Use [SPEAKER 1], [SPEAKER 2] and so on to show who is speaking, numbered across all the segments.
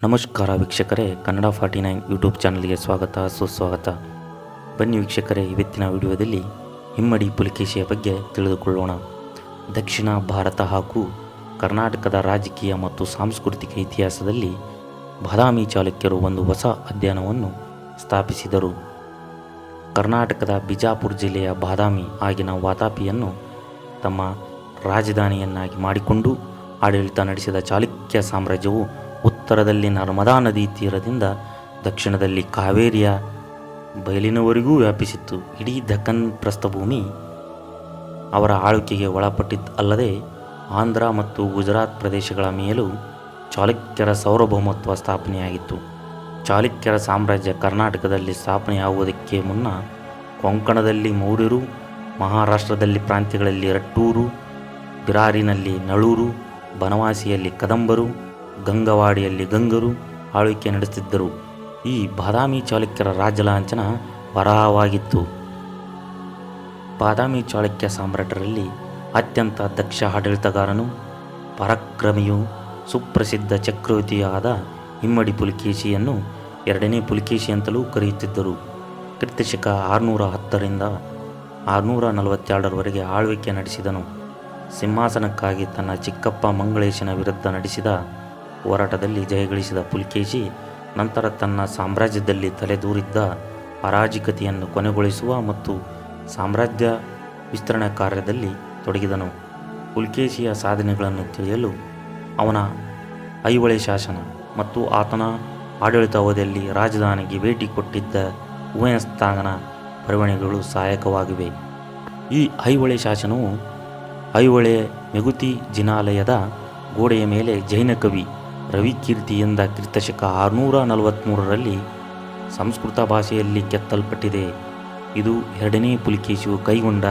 [SPEAKER 1] ನಮಸ್ಕಾರ ವೀಕ್ಷಕರೇ, ಕನ್ನಡ 49 ಯೂಟ್ಯೂಬ್ ಚಾನಲ್ಗೆ ಸ್ವಾಗತ ಸುಸ್ವಾಗತ. ಬನ್ನಿ ವೀಕ್ಷಕರೇ, ಇವತ್ತಿನ ವಿಡಿಯೋದಲ್ಲಿ ಹಿಮ್ಮಡಿ ಪುಲಿಕೇಶಿಯ ಬಗ್ಗೆ ತಿಳಿದುಕೊಳ್ಳೋಣ. ದಕ್ಷಿಣ ಭಾರತ ಹಾಗೂ ಕರ್ನಾಟಕದ ರಾಜಕೀಯ ಮತ್ತು ಸಾಂಸ್ಕೃತಿಕ ಇತಿಹಾಸದಲ್ಲಿ ಬಾದಾಮಿ ಚಾಲುಕ್ಯರು ಒಂದು ಹೊಸ ಅಧ್ಯಯನವನ್ನು ಸ್ಥಾಪಿಸಿದರು. ಕರ್ನಾಟಕದ ಬಿಜಾಪುರ ಜಿಲ್ಲೆಯ ಬಾದಾಮಿ ಆಗಿನ ವಾತಾಪಿಯನ್ನು ತಮ್ಮ ರಾಜಧಾನಿಯನ್ನಾಗಿ ಮಾಡಿಕೊಂಡು ಆಡಳಿತ ನಡೆಸಿದ ಚಾಲುಕ್ಯ ಸಾಮ್ರಾಜ್ಯವು ಉತ್ತರದಲ್ಲಿ ನರ್ಮದಾ ನದಿ ತೀರದಿಂದ ದಕ್ಷಿಣದಲ್ಲಿ ಕಾವೇರಿಯ ಬಯಲಿನವರೆಗೂ ವ್ಯಾಪಿಸಿತ್ತು. ಇಡೀ ದಕ್ಕನ್ ಪ್ರಸ್ಥಭೂಮಿ ಅವರ ಆಳ್ವಿಕೆಗೆ ಒಳಪಟ್ಟಿದ್ದಲ್ಲದೆ ಆಂಧ್ರ ಮತ್ತು ಗುಜರಾತ್ ಪ್ರದೇಶಗಳ ಮೇಲೂ ಚಾಲುಕ್ಯರ ಸಾರ್ವಭೌಮತ್ವ ಸ್ಥಾಪನೆಯಾಗಿತ್ತು. ಚಾಲುಕ್ಯರ ಸಾಮ್ರಾಜ್ಯ ಕರ್ನಾಟಕದಲ್ಲಿ ಸ್ಥಾಪನೆಯಾಗುವುದಕ್ಕೆ ಮುನ್ನ ಕೊಂಕಣದಲ್ಲಿ ಮೌರ್ಯರು, ಮಹಾರಾಷ್ಟ್ರದಲ್ಲಿ ಪ್ರಾಂತ್ಯಗಳಲ್ಲಿ ರಟ್ಟೂರು, ಬಿರಾರಿನಲ್ಲಿ ನಳೂರು, ಬನವಾಸಿಯಲ್ಲಿ ಕದಂಬರು, ಗಂಗವಾಡಿಯಲ್ಲಿ ಗಂಗರು ಆಳ್ವಿಕೆ ನಡೆಸುತ್ತಿದ್ದರು. ಈ ಬಾದಾಮಿ ಚಾಲುಕ್ಯರ ರಾಜ್ಯ ಲಾಂಛನ ವರಾಹವಾಗಿತ್ತು. ಬಾದಾಮಿ ಚಾಲುಕ್ಯ ಸಾಮ್ರಾಟರಲ್ಲಿ ಅತ್ಯಂತ ದಕ್ಷ ಆಡಳಿತಗಾರನು, ಪರಾಕ್ರಮಿಯೂ ಸುಪ್ರಸಿದ್ಧ ಚಕ್ರವರ್ತಿಯೂ ಆದ ಹಿಮ್ಮಡಿ ಪುಲಿಕೇಶಿಯನ್ನು ಎರಡನೇ ಪುಲಿಕೇಶಿ ಅಂತಲೂ ಕರೆಯುತ್ತಿದ್ದರು. ಕ್ರಿಸ್ತಶಕ 610ರಿಂದ 642ರವರೆಗೆ ಆಳ್ವಿಕೆ ನಡೆಸಿದನು. ಸಿಂಹಾಸನಕ್ಕಾಗಿ ತನ್ನ ಚಿಕ್ಕಪ್ಪ ಮಂಗಳೇಶನ ವಿರುದ್ಧ ನಡೆಸಿದ ಹೋರಾಟದಲ್ಲಿ ಜಯಗಳಿಸಿದ ಪುಲಿಕೇಶಿ ನಂತರ ತನ್ನ ಸಾಮ್ರಾಜ್ಯದಲ್ಲಿ ತಲೆದೂರಿದ್ದ ಅರಾಜಕತೆಯನ್ನು ಕೊನೆಗೊಳಿಸುವ ಮತ್ತು ಸಾಮ್ರಾಜ್ಯ ವಿಸ್ತರಣೆ ಕಾರ್ಯದಲ್ಲಿ ತೊಡಗಿದನು. ಪುಲಿಕೇಶಿಯ ಸಾಧನೆಗಳನ್ನು ತಿಳಿಯಲು ಅವನ ಐಹೊಳೆ ಶಾಸನ ಮತ್ತು ಆತನ ಆಡಳಿತಾವಧಿಯಲ್ಲಿ ರಾಜಧಾನಿಗೆ ಭೇಟಿ ಕೊಟ್ಟಿದ್ದ ಉಭಯಸ್ಥಾನ ಬರವಣಿಗೆಗಳು ಸಹಾಯಕವಾಗಿವೆ. ಈ ಐಹೊಳೆ ಶಾಸನವು ಐಹೊಳೆ ಮೆಗುತಿ ಜಿನಾಲಯದ ಗೋಡೆಯ ಮೇಲೆ ಜೈನ ಕವಿ ರವಿಕೀರ್ತಿಯಿಂದ ಕ್ರಿಸ್ತಶಕ 643ರಲ್ಲಿ ಸಂಸ್ಕೃತ ಭಾಷೆಯಲ್ಲಿ ಕೆತ್ತಲ್ಪಟ್ಟಿದೆ. ಇದು ಎರಡನೇ ಪುಲಿಕೇಶಿಯು ಕೈಗೊಂಡ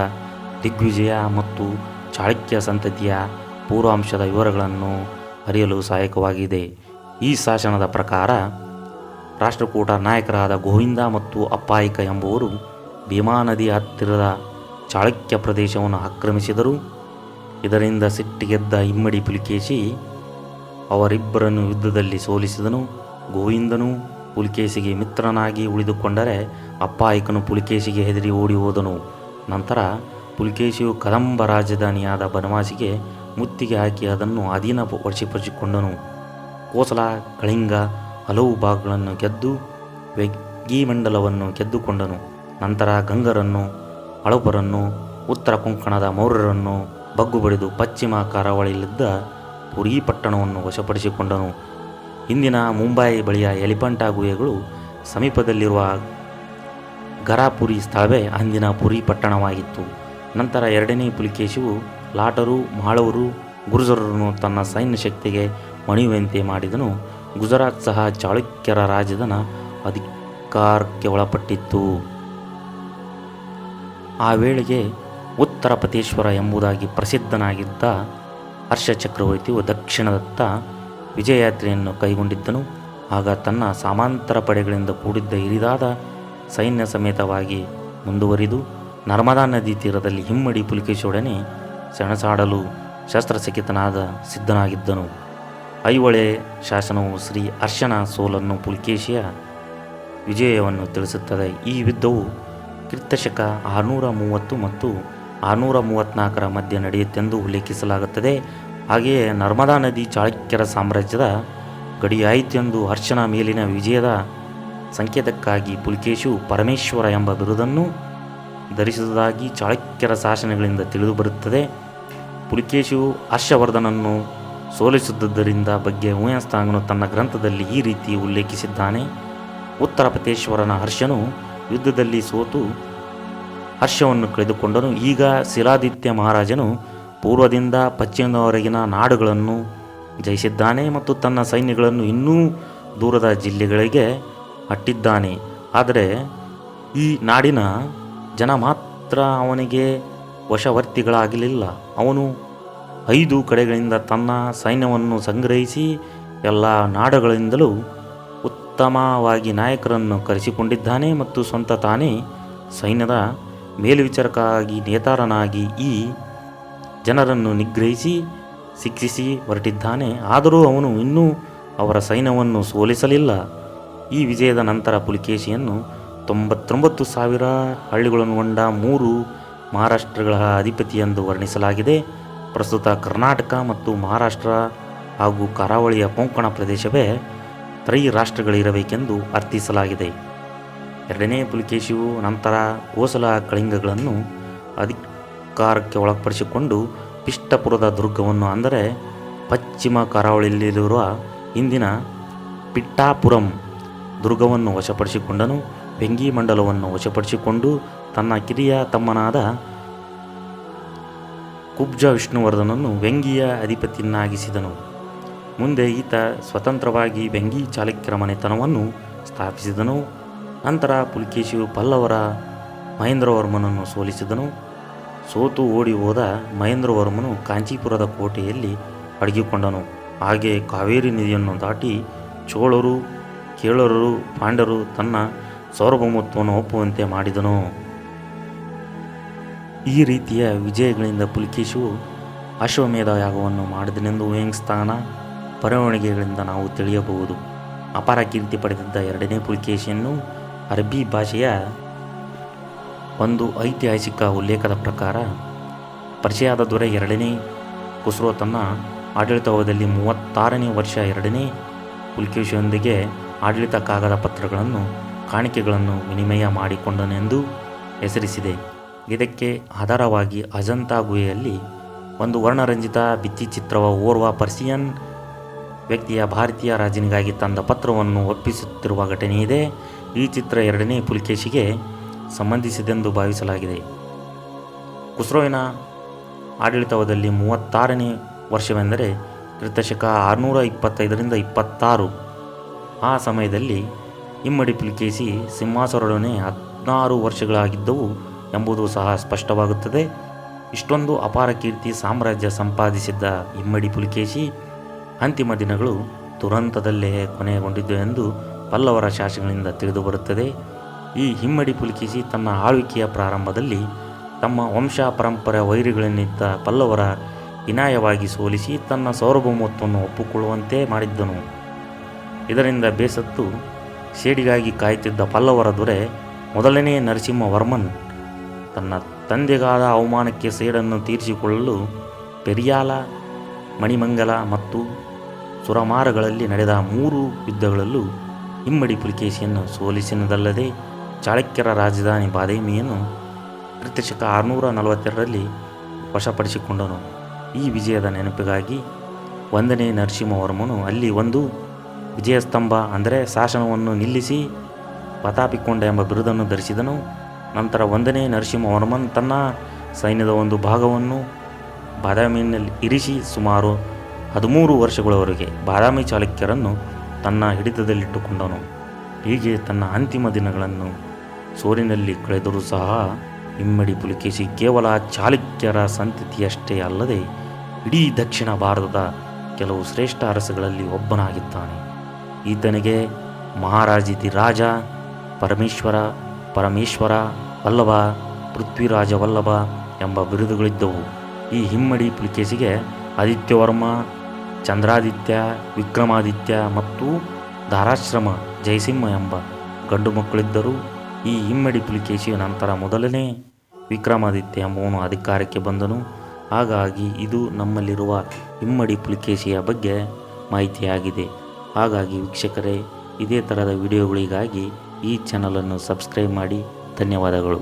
[SPEAKER 1] ದಿಗ್ವಿಜಯ ಮತ್ತು ಚಾಳುಕ್ಯ ಸಂತತಿಯ ಪೂರ್ವಾಂಶದ ವಿವರಗಳನ್ನು ಅರಿಯಲು ಸಹಾಯಕವಾಗಿದೆ. ಈ ಶಾಸನದ ಪ್ರಕಾರ ರಾಷ್ಟ್ರಕೂಟ ನಾಯಕರಾದ ಗೋವಿಂದ ಮತ್ತು ಅಪ್ಪಾಯಿಕ ಎಂಬುವರು ಭೀಮಾ ನದಿಯ ಹತ್ತಿರದ ಚಾಳುಕ್ಯ ಪ್ರದೇಶವನ್ನು ಆಕ್ರಮಿಸಿದರು. ಇದರಿಂದ ಸಿಟ್ಟಿಗೆದ್ದ ಹಿಮ್ಮಡಿ ಪುಲಿಕೇಶಿ ಅವರಿಬ್ಬರನ್ನು ಯುದ್ಧದಲ್ಲಿ ಸೋಲಿಸಿದನು. ಗೋವಿಂದನು ಪುಲಿಕೇಶಿಗೆ ಮಿತ್ರನಾಗಿ ಉಳಿದುಕೊಂಡರೆ ಅಪ್ಪಾಯಿಕನು ಪುಲಿಕೇಶಿಗೆ ಹೆದರಿ ಓಡಿ ಹೋದನು. ನಂತರ ಪುಲಿಕೇಶಿಯು ಕದಂಬ ರಾಜಧಾನಿಯಾದ ಬನವಾಸಿಗೆ ಮುತ್ತಿಗೆ ಹಾಕಿ ಅದನ್ನು ಅಧೀನ ವಶಪಡಿಸಿಕೊಂಡನು. ಕೋಸಲ, ಕಳಿಂಗ ಹಲವು ಭಾಗಗಳನ್ನು ಗೆದ್ದು ವೆಗ್ಗಿಮಂಡಲವನ್ನು ಗೆದ್ದುಕೊಂಡನು. ನಂತರ ಗಂಗರನ್ನು, ಹಳಬರನ್ನು, ಉತ್ತರ ಕೊಂಕಣದ ಮೌರ್ಯರನ್ನು ಬಗ್ಗು ಬಡಿದು ಪಶ್ಚಿಮ ಕರಾವಳಿಯಲ್ಲಿದ್ದ ಪುರಿ ಪಟ್ಟಣವನ್ನು ವಶಪಡಿಸಿಕೊಂಡನು. ಇಂದಿನ ಮುಂಬೈ ಬಳಿಯ ಎಲಿಫೆಂಟಾ ಗುಹೆಗಳು ಸಮೀಪದಲ್ಲಿರುವ ಗರಾಪುರಿ ಸ್ಥಳವೇ ಅಂದಿನ ಪುರಿ ಪಟ್ಟಣವಾಗಿತ್ತು. ನಂತರ ಎರಡನೇ ಪುಲಿಕೇಶಿಯು ಲಾಟರು, ಮಾಳವರು, ಗುರ್ಜರರನ್ನು ತನ್ನ ಸೈನ್ಯ ಶಕ್ತಿಗೆ ಮಣಿಯುವಂತೆ ಮಾಡಿದನು. ಗುಜರಾತ್ ಸಹ ಚಾಳುಕ್ಯರ ರಾಜ್ಯದ ಅಧಿಕಾರಕ್ಕೆ ಒಳಪಟ್ಟಿತ್ತು. ಆ ವೇಳೆಗೆ ಉತ್ತರ ಪತೇಶ್ವರ ಎಂಬುದಾಗಿ ಪ್ರಸಿದ್ಧನಾಗಿದ್ದ ಹರ್ಷ ಚಕ್ರವರ್ತಿಯು ದಕ್ಷಿಣದತ್ತ ವಿಜಯಯಾತ್ರೆಯನ್ನು ಕೈಗೊಂಡಿದ್ದನು. ಆಗ ತನ್ನ ಸಾಮಾಂತರ ಪಡೆಗಳಿಂದ ಕೂಡಿದ್ದ ಹಿರಿದಾದ ಸೈನ್ಯ ಸಮೇತವಾಗಿ ಮುಂದುವರಿದು ನರ್ಮದಾ ನದಿ ತೀರದಲ್ಲಿ ಹಿಮ್ಮಡಿ ಪುಲಿಕೇಶಿಯೊಡನೆ ಸೆಣಸಾಡಲು ಶಸ್ತ್ರಸಹಿತನಾದ ಸಿದ್ಧನಾಗಿದ್ದನು. ಐಹೊಳೆ ಶಾಸನವು ಶ್ರೀ ಹರ್ಷನ ಸೋಲನ್ನು, ಪುಲಿಕೇಶಿಯ ವಿಜಯವನ್ನು ತಿಳಿಸುತ್ತದೆ. ಈ ಯುದ್ಧವು ಕ್ರಿಸ್ತಶಕ 630 ಮತ್ತು 634ರ ಮಧ್ಯೆ ನಡೆಯುತ್ತೆಂದು ಉಲ್ಲೇಖಿಸಲಾಗುತ್ತದೆ. ಹಾಗೆಯೇ ನರ್ಮದಾ ನದಿ ಚಾಳುಕ್ಯರ ಸಾಮ್ರಾಜ್ಯದ ಗಡಿಯಾಯಿತೆಂದು ಹರ್ಷನ ಮೇಲಿನ ವಿಜಯದ ಸಂಕೇತಕ್ಕಾಗಿ ಪುಲಿಕೇಶಿಯು ಪರಮೇಶ್ವರ ಎಂಬ ಬಿರುದನ್ನು ಧರಿಸಿದುದಾಗಿ ಚಾಳುಕ್ಯರ ಶಾಸನಗಳಿಂದ ತಿಳಿದುಬರುತ್ತದೆ. ಪುಲಿಕೇಶಿಯು ಹರ್ಷವರ್ಧನನ್ನು ಸೋಲಿಸಿದ್ದರಿಂದ ಬಗ್ಗೆ ಉಭಯಸ್ಥಾಂಗನು ತನ್ನ ಗ್ರಂಥದಲ್ಲಿ ಈ ರೀತಿ ಉಲ್ಲೇಖಿಸಿದ್ದಾನೆ. ಉತ್ತರ ಪತೇಶ್ವರನ ಹರ್ಷನು ಯುದ್ಧದಲ್ಲಿ ಸೋತು ಹರ್ಷವನ್ನು ಕಳೆದುಕೊಂಡನು. ಈಗ ಶಿಲಾದಿತ್ಯ ಮಹಾರಾಜನು ಪೂರ್ವದಿಂದ ಪಶ್ಚಿಮದವರೆಗಿನ ನಾಡುಗಳನ್ನು ಜಯಿಸಿದ್ದಾನೆ ಮತ್ತು ತನ್ನ ಸೈನ್ಯಗಳನ್ನು ಇನ್ನೂ ದೂರದ ಜಿಲ್ಲೆಗಳಿಗೆ ಅಟ್ಟಿದ್ದಾನೆ. ಆದರೆ ಈ ನಾಡಿನ ಜನ ಮಾತ್ರ ಅವನಿಗೆ ವಶವರ್ತಿಗಳಾಗಲಿಲ್ಲ. ಅವನು 5 ಕಡೆಗಳಿಂದ ತನ್ನ ಸೈನ್ಯವನ್ನು ಸಂಗ್ರಹಿಸಿ ಎಲ್ಲ ನಾಡುಗಳಿಂದಲೂ ಉತ್ತಮವಾಗಿ ನಾಯಕರನ್ನು ಕರೆಸಿಕೊಂಡಿದ್ದಾನೆ ಮತ್ತು ಸ್ವಂತ ತಾನೇ ಸೈನ್ಯದ ಮೇಲ್ವಿಚಾರಕನಾಗಿ ನೇತಾರನಾಗಿ ಈ ಜನರನ್ನು ನಿಗ್ರಹಿಸಿ ಶಿಕ್ಷಿಸಿ ಹೊರಟಿದ್ದಾನೆ. ಆದರೂ ಅವನು ಇನ್ನೂ ಅವರ ಸೈನ್ಯವನ್ನು ಸೋಲಿಸಲಿಲ್ಲ. ಈ ವಿಜಯದ ನಂತರ ಪುಲಿಕೇಶಿಯನ್ನು 99,000 ಹಳ್ಳಿಗಳನ್ನೊಳಗೊಂಡ 3 ಮಹಾರಾಷ್ಟ್ರಗಳ ಅಧಿಪತಿ ಎಂದು ವರ್ಣಿಸಲಾಗಿದೆ. ಪ್ರಸ್ತುತ ಕರ್ನಾಟಕ ಮತ್ತು ಮಹಾರಾಷ್ಟ್ರ ಹಾಗೂ ಕರಾವಳಿಯ ಕೊಂಕಣ ಪ್ರದೇಶವೇ ತ್ರೈರಾಷ್ಟ್ರಗಳಿರಬೇಕೆಂದು ಅರ್ಥಿಸಲಾಗಿದೆ. ಎರಡನೇ ಪುಲಿಕೇಶಿಯು ನಂತರ ಹೋಸಲ ಕಳಿಂಗಗಳನ್ನು ಅಧಿಕಾರಕ್ಕೆ ಒಳಪಡಿಸಿಕೊಂಡು ಪಿಷ್ಟಪುರದ ದುರ್ಗವನ್ನು, ಅಂದರೆ ಪಶ್ಚಿಮ ಕರಾವಳಿಯಲ್ಲಿರುವ ಇಂದಿನ ಪಿಟ್ಟಾಪುರಂ ದುರ್ಗವನ್ನು ವಶಪಡಿಸಿಕೊಂಡನು. ವೆಂಗಿ ಮಂಡಲವನ್ನು ವಶಪಡಿಸಿಕೊಂಡು ತನ್ನ ಕಿರಿಯ ತಮ್ಮನಾದ ಕುಬ್ಜ ವಿಷ್ಣುವರ್ಧನನ್ನು ವೆಂಗಿಯ ಅಧಿಪತಿಯನ್ನಾಗಿಸಿದನು. ಮುಂದೆ ಈತ ಸ್ವತಂತ್ರವಾಗಿ ವೆಂಗಿ ಚಾಲುಕ್ಯರ ಮನೆತನವನ್ನು ಸ್ಥಾಪಿಸಿದನು. ನಂತರ ಪುಲಿಕೇಶಿಯು ಪಲ್ಲವರ ಮಹೇಂದ್ರವರ್ಮನನ್ನು ಸೋಲಿಸಿದನು. ಸೋತು ಓಡಿ ಹೋದ ಮಹೇಂದ್ರವರ್ಮನು ಕಾಂಚೀಪುರದ ಕೋಟೆಯಲ್ಲಿ ಅಡಗಿಕೊಂಡನು. ಹಾಗೆ ಕಾವೇರಿ ನದಿಯನ್ನು ದಾಟಿ ಚೋಳರು, ಕೇಳರು, ಪಾಂಡ್ಯರು ತನ್ನ ಸಾರ್ವಭೌಮತ್ವವನ್ನು ಒಪ್ಪುವಂತೆ ಮಾಡಿದನು. ಈ ರೀತಿಯ ವಿಜಯಗಳಿಂದ ಪುಲಿಕೇಶಿಯು ಅಶ್ವಮೇಧ ಯಾಗವನ್ನು ಮಾಡಿದನೆಂದು ವೇಂಗಸ್ತನ ಬರವಣಿಗೆಗಳಿಂದ ನಾವು ತಿಳಿಯಬಹುದು. ಅಪಾರ ಕೀರ್ತಿ ಪಡೆದಿದ್ದ ಎರಡನೇ ಪುಲಿಕೇಶಿಯನ್ನು ಅರಬ್ಬಿ ಭಾಷೆಯ ಒಂದು ಐತಿಹಾಸಿಕ ಉಲ್ಲೇಖದ ಪ್ರಕಾರ ಪರ್ಷಿಯಾದ ದೊರೆ ಎರಡನೇ ಖುಸ್ರೋ ತನ್ನ ಆಡಳಿತಾವಧಿಯಲ್ಲಿ 36ನೇ ವರ್ಷ ಎರಡನೇ ಪುಲಿಕೇಶಿಯೊಂದಿಗೆ ಆಡಳಿತ ಕಾಗದ ಪತ್ರಗಳನ್ನು, ಕಾಣಿಕೆಗಳನ್ನು ವಿನಿಮಯ ಮಾಡಿಕೊಂಡನೆಂದು ಹೆಸರಿಸಿದೆ. ಇದಕ್ಕೆ ಆಧಾರವಾಗಿ ಅಜಂತಾ ಗುಹೆಯಲ್ಲಿ ಒಂದು ವರ್ಣರಂಜಿತ ಭಿತ್ತಿಚಿತ್ರವ ಓರ್ವ ಪರ್ಷಿಯನ್ ವ್ಯಕ್ತಿಯ ಭಾರತೀಯ ರಾಜನಿಗಾಗಿ ತಂದ ಪತ್ರವನ್ನು ಒಪ್ಪಿಸುತ್ತಿರುವ ಘಟನೆಯಿದೆ. ಈ ಚಿತ್ರ ಎರಡನೇ ಪುಲಿಕೇಶಿಗೆ ಸಂಬಂಧಿಸಿದೆಂದು ಭಾವಿಸಲಾಗಿದೆ. ಖುಸ್ರೋವಿನ ಆಡಳಿತಾವಧಿಯಲ್ಲಿ 36ನೇ ವರ್ಷವೆಂದರೆ ಕ್ರಿಸ್ತಶಕ 625 26. ಆ ಸಮಯದಲ್ಲಿ ಇಮ್ಮಡಿ ಪುಲಿಕೇಶಿ ಸಿಂಹಾಸನದೊಡನೆ 16 ವರ್ಷಗಳಾಗಿದ್ದವು ಎಂಬುದು ಸಹ ಸ್ಪಷ್ಟವಾಗುತ್ತದೆ. ಇಷ್ಟೊಂದು ಅಪಾರ ಕೀರ್ತಿ ಸಾಮ್ರಾಜ್ಯ ಸಂಪಾದಿಸಿದ್ದ ಇಮ್ಮಡಿ ಪುಲಿಕೇಶಿ ಅಂತಿಮ ದಿನಗಳು ದುರಂತದಲ್ಲೇ ಕೊನೆಗೊಂಡಿದ್ದು ಎಂದು ಪಲ್ಲವರ ಶಾಸನಗಳಿಂದ ತಿಳಿದುಬರುತ್ತದೆ. ಈ ಇಮ್ಮಡಿ ಪುಲಿಕೇಶಿ ತನ್ನ ಆಳ್ವಿಕೆಯ ಪ್ರಾರಂಭದಲ್ಲಿ ತಮ್ಮ ವಂಶ ಪರಂಪರೆ ವೈರಿಗಳನ್ನಿದ್ದ ಪಲ್ಲವರ ಹೀನಾಯವಾಗಿ ಸೋಲಿಸಿ ತನ್ನ ಸಾರ್ವಭೌಮತ್ವವನ್ನು ಒಪ್ಪಿಕೊಳ್ಳುವಂತೆ ಮಾಡಿದ್ದನು. ಇದರಿಂದ ಬೇಸತ್ತು ಸೇಡಿಗಾಗಿ ಕಾಯುತ್ತಿದ್ದ ಪಲ್ಲವರ ದೊರೆ ಮೊದಲನೇ ನರಸಿಂಹವರ್ಮನ್ ತನ್ನ ತಂದೆಗಾದ ಅವಮಾನಕ್ಕೆ ಸೇಡನ್ನು ತೀರಿಸಿಕೊಳ್ಳಲು ಪೆರಿಯಾಲ, ಮಣಿಮಂಗಲ ಮತ್ತು ಸುರಮಾರಗಳಲ್ಲಿ ನಡೆದ 3 ಯುದ್ಧಗಳಲ್ಲೂ ಇಮ್ಮಡಿ ಪುಲಿಕೇಶಿಯನ್ನು ಸೋಲಿಸಿನದಲ್ಲದೆ ಚಾಳುಕ್ಯರ ರಾಜಧಾನಿ ಬಾದಾಮಿಯನ್ನು ಕ್ರಿಸ್ತಶಕ 642ರಲ್ಲಿ ವಶಪಡಿಸಿಕೊಂಡನು. ಈ ವಿಜಯದ ನೆನಪಿಗಾಗಿ 1ನೇ ನರಸಿಂಹವರ್ಮನು ಅಲ್ಲಿ ಒಂದು ವಿಜಯಸ್ತಂಭ, ಅಂದರೆ ಶಾಸನವನ್ನು ನಿಲ್ಲಿಸಿ ಪ್ರತಾಪಿಕೊಂಡ ಎಂಬ ಬಿರುದನ್ನು ಧರಿಸಿದನು. ನಂತರ 1ನೇ ನರಸಿಂಹವರ್ಮನ್ ತನ್ನ ಸೈನ್ಯದ ಒಂದು ಭಾಗವನ್ನು ಬಾದಾಮಿಯಲ್ಲಿ ಇರಿಸಿ ಸುಮಾರು 13 ವರ್ಷಗಳವರೆಗೆ ಬಾದಾಮಿ ಚಾಲುಕ್ಯರನ್ನು ತನ್ನ ಹಿಡಿತದಲ್ಲಿಟ್ಟುಕೊಂಡನು. ಹೀಗೆ ತನ್ನ ಅಂತಿಮ ದಿನಗಳನ್ನು ಸೋಲಿನಲ್ಲಿ ಕಳೆದರೂ ಸಹ ಇಮ್ಮಡಿ ಪುಲಿಕೇಶಿ ಕೇವಲ ಚಾಲುಕ್ಯರ ಸಂತತಿಯಷ್ಟೇ ಅಲ್ಲದೆ ಇಡೀ ದಕ್ಷಿಣ ಭಾರತದ ಕೆಲವು ಶ್ರೇಷ್ಠ ಅರಸುಗಳಲ್ಲಿ ಒಬ್ಬನಾಗಿದ್ದಾನೆ. ಈತನಿಗೆ ಮಹಾರಾಜಿತಿ ರಾಜ, ಪರಮೇಶ್ವರ ವಲ್ಲಭ, ಪೃಥ್ವಿರಾಜ ವಲ್ಲಭ ಎಂಬ ಬಿರುದುಗಳಿದ್ದವು. ಈ ಇಮ್ಮಡಿ ಪುಲಿಕೇಶಿಗೆ ಆದಿತ್ಯವರ್ಮ, ಚಂದ್ರಾದಿತ್ಯ, ವಿಕ್ರಮಾದಿತ್ಯ ಮತ್ತು ಧಾರಾಶ್ರಮ ಜಯಸಿಂಹ ಎಂಬ ಗಂಡು ಮಕ್ಕಳಿದ್ದರು. ಈ ಇಮ್ಮಡಿ ಪುಲಿಕೇಶಿಯ ನಂತರ ಮೊದಲನೇ ವಿಕ್ರಮಾದಿತ್ಯ ಎಂಬುವನು ಅಧಿಕಾರಕ್ಕೆ ಬಂದನು. ಹಾಗಾಗಿ ಇದು ನಮ್ಮಲ್ಲಿರುವ ಇಮ್ಮಡಿ ಪುಲಿಕೇಶಿಯ ಬಗ್ಗೆ ಮಾಹಿತಿಯಾಗಿದೆ. ಹಾಗಾಗಿ ವೀಕ್ಷಕರೇ, ಇದೇ ಥರದ ವಿಡಿಯೋಗಳಿಗಾಗಿ ಈ ಚಾನಲನ್ನು ಸಬ್ಸ್ಕ್ರೈಬ್ ಮಾಡಿ. ಧನ್ಯವಾದಗಳು.